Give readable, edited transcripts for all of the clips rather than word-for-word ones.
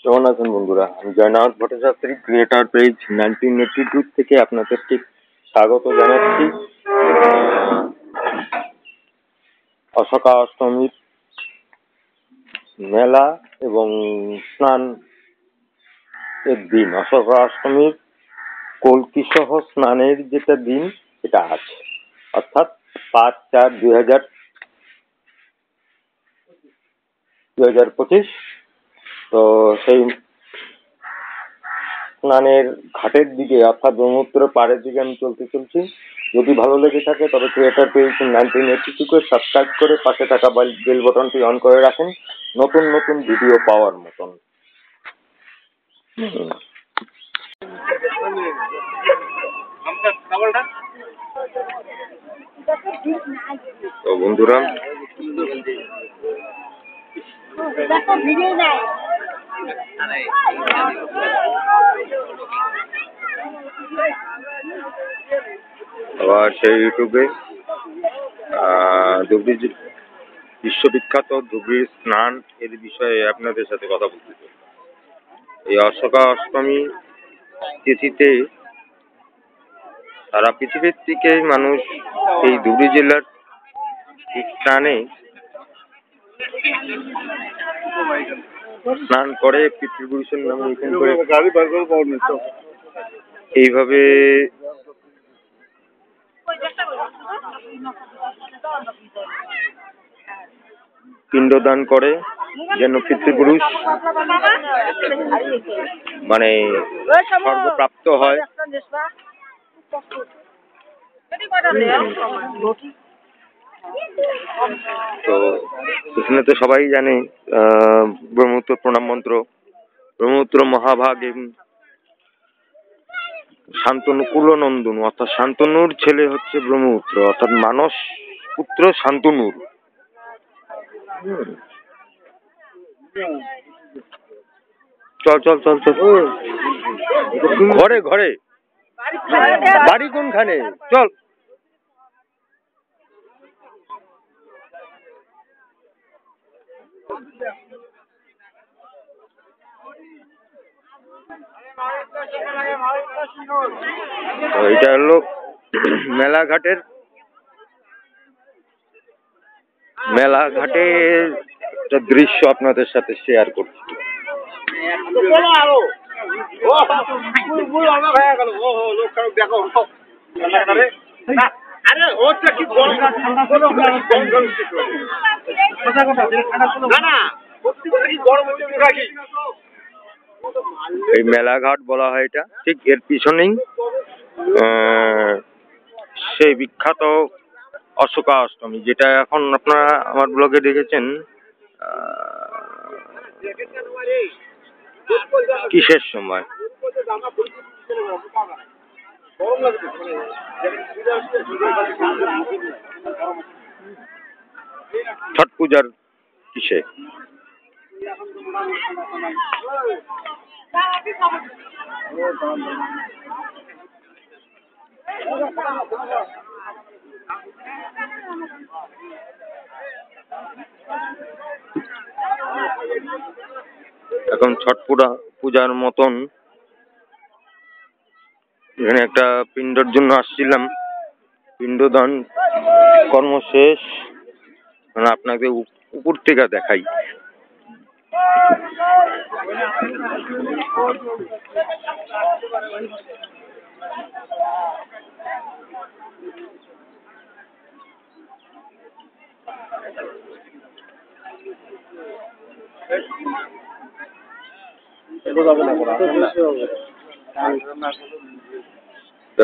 কেমন আছেন বন্ধুরা? আমি জয়নাথ ভট্টাচার্য, ক্রিয়েটর পেজ 1982 থেকে আপনাদেরকে স্বাগত জানাচ্ছি। অশোকা অষ্টমীর মেলা এবং স্নান এর দিন, অশোকা অষ্টমীর কলকি সহ স্নানের যেটা দিন সেটা আছে, অর্থাৎ 5/4/2025। তো সেই স্নানের ঘাটের দিকে অর্থাৎ ব্রহ্মপুত্র পাড়ের দিকে আমি চলছি। যদি ভালো লেগে থাকে তবে ক্রিয়েটর পেজ 1982 সাবস্ক্রাইব করে পাশে থাকা বেল বাটনটি অন করে রাখেন নতুন নতুন ভিডিও পাওয়ার মতন। তো বন্ধুরা, আবার সেই ইউটিউবে ধুবড়ি বিশ্ববিখ্যাত ধুবড়ির স্নান এর বিষয়ে আপনাদের সাথে কথা বলতে চাই। এই অশোকা অষ্টমী তিথিতে সারা পৃথিবীর থেকে মানুষ এই ধুবড়ি জেলার স্নানে স্নান করে পিতৃপুরুষের নামে এইভাবে পিণ্ডদান করে, যেন পিতৃপুরুষ মানে স্বর্গপ্রাপ্ত হয়। তো এখানে তো সবাই জানে ব্রহ্মপুত্র প্রণাম মন্ত্র, ব্রহ্মপুত্র মহাভাগ এবং শান্তনু কুলনন্দন, অর্থাৎ শান্তনুর ছেলে হচ্ছে ব্রহ্মপুত্র, অর্থাৎ মানস পুত্র শান্তনুর। চল চল চল চল ঘরে ঘরে, বাড়ি কোনখানে? চল। এটা হলো মেলাঘাটের একটা দৃশ্য আপনাদের সাথে শেয়ার করছি। এই মেলাঘাট বলা হয় এটা, ঠিক এর পিছনেই সেই বিখ্যাত অশোকা অষ্টমী, যেটা এখন আপনারা আমার ব্লগে দেখেছেন কিসের সময়, ছট পূজার কিসে। এখন ছট পূজার মতন এখানে একটা পিণ্ডর জন্য আসছিলাম, পিণ্ডদান কর্ম শেষ, মানে আপনাকে উপর থেকে দেখাই।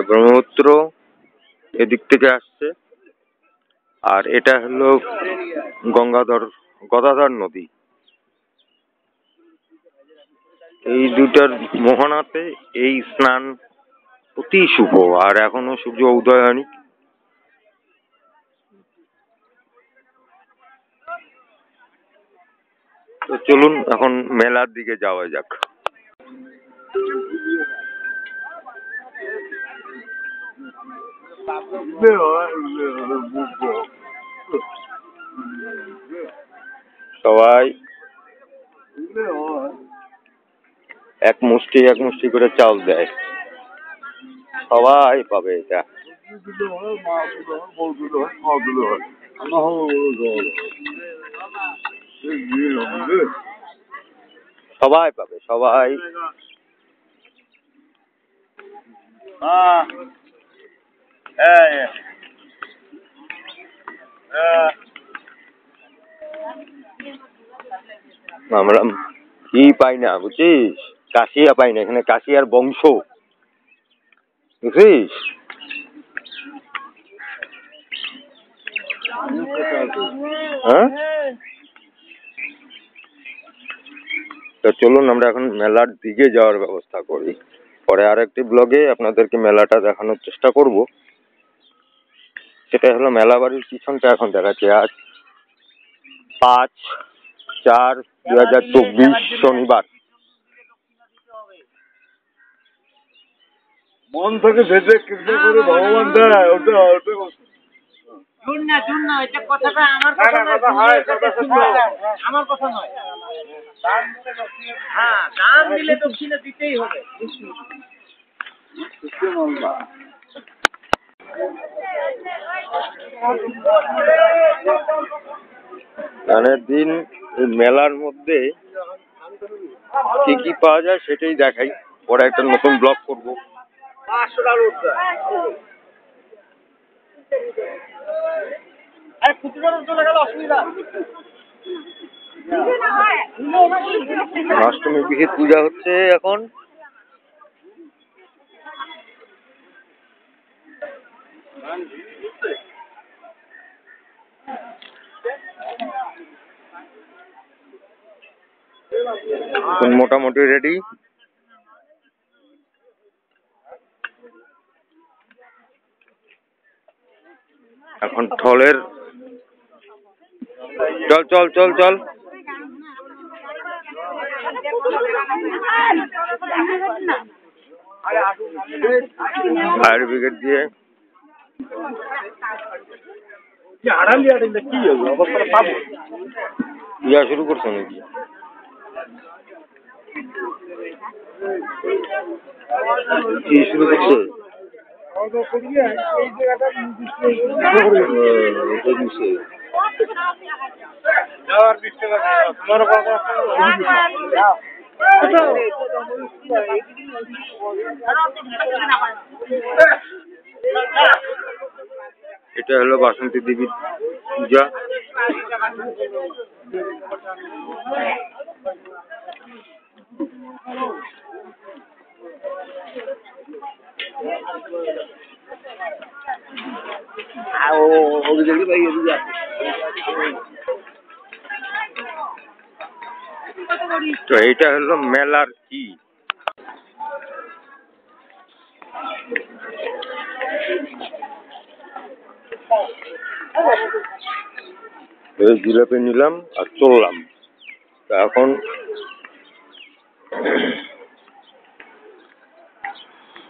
ব্রহ্মপুত্র এদিক থেকে আসছে, আর এটা হলো গদাধর নদী। এই দুটার মোহনাতে এই স্নান অতি শুভ, আর এখনো সূর্য উদয় হয়নি। তো চলুন এখন মেলার দিকে যাওয়া যাক। সবাই এক মুষ্টি করে চাউল দেয়, সবাই পাবে এটা। সবাই পাবে, সবাই। আমরা কি পাই না বুঝছিস, কাশিয়া পাই না, এখানে কাশিয়ার বংশ, বুঝছিস? হ্যাঁ, তো চলুন আমরা এখন মেলার দিকে যাওয়ার ব্যবস্থা করি। পরে আরেকটি ব্লগে আপনাদেরকে মেলাটা দেখানোর চেষ্টা করব। সেটা হলো মেলা বাড়ির পিছনটা এখন দেখাচ্ছে। আজ 5/4/2024 শনিবার। মন থেকে ভেজে কৃষ্ণ করে ভগবান দেয়, ওটা কথাটা আমার কথা নয়। হ্যাঁ, দান দিলে দক্ষিণে দিতেই হবে। দানের দিন এই মেলার মধ্যে কি কি পাওয়া যায় সেটাই দেখাই, পরে একটা নতুন ব্লগ করবো। অষ্টমী বিহিত পূজা হচ্ছে এখন। মোটামুটি রেডি। এখন ঢোলের চল চল চল চল ফায়ার ব্রিগেড দিয়ে পূজা শুরু করছো নাকি? কি শুরু করছে? এটা হলো বাসন্তী দেবীর পূজা। তো এইটা হলো মেলার কি, জিলাপি নিলাম আর চললাম। তা এখন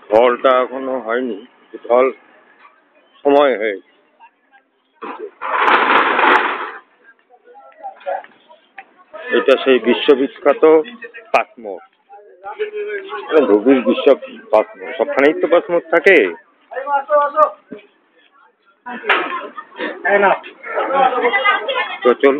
ঢলটা এখনো হয়নি, ঢল সময় হয়েছে। এটা সেই বিশ্ববিখ্যাত পাঁচমোড়, ধুবির বিশ্ব পাঁচমোড়, সবখানেই তো পাঁচমোড় থাকে। তো চল।